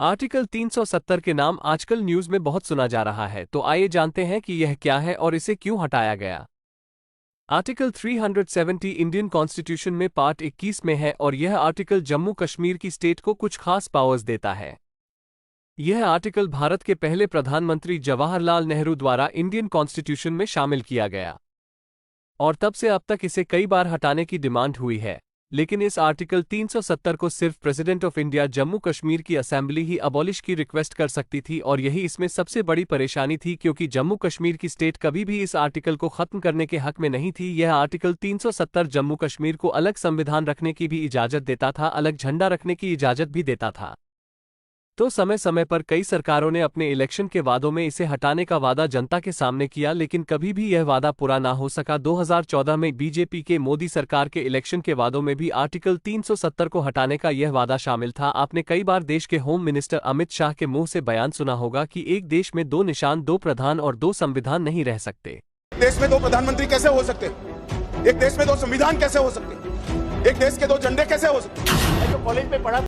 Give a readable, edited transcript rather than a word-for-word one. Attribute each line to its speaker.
Speaker 1: Article 370 के नाम आजकल न्यूज में बहुत सुना जा रहा है, तो आइए जानते हैं कि यह क्या है और इसे क्यों हटाया गया। आर्टिकल 370 इंडियन कॉन्स्टिट्यूशन में पार्ट 21 में है और यह आर्टिकल जम्मू कश्मीर की स्टेट को कुछ खास पावर्स देता है। यह आर्टिकल भारत के पहले प्रधानमंत्री जवाहरलाल नेहरू द्वारा इंडियन कॉन्स्टिट्यूशन में शामिल किया गया और तब से अब तक इसे कई बार हटाने की डिमांड हुई है, लेकिन इस आर्टिकल 370 को सिर्फ president of India Jammu Kashmir की असेंबली ही अबॉलिश की रिक्वेस्ट कर सकती थी और यही इसमें सबसे बड़ी परेशानी थी, क्योंकि जम्मू कश्मीर की स्टेट कभी भी इस आर्टिकल को खत्म करने के हक में नहीं थी। यह आर्टिकल 370 जम्मू कश्मीर को अलग संविधान रखने की भी इजाजत देता था, अलग झंडा रखने की इजाजत भी देता था। तो समय समय पर कई सरकारों ने अपने इलेक्शन के वादों में इसे हटाने का वादा जनता के सामने किया, लेकिन कभी भी यह वादा पूरा ना हो सका। 2014 में बीजेपी के मोदी सरकार के इलेक्शन के वादों में भी आर्टिकल 370 को हटाने का यह वादा शामिल था। आपने कई बार देश के होम मिनिस्टर अमित शाह के मुंह से बयान सुना होगा कि एक देश में दो निशान, दो प्रधान और दो संविधान नहीं रह सकते।
Speaker 2: देश में दो प्रधानमंत्री कैसे हो सकते? एक देश में दो संविधान कैसे हो सकते? एक देश के दो झंडे कैसे हो सकते?
Speaker 3: कॉलेज में पढ़ा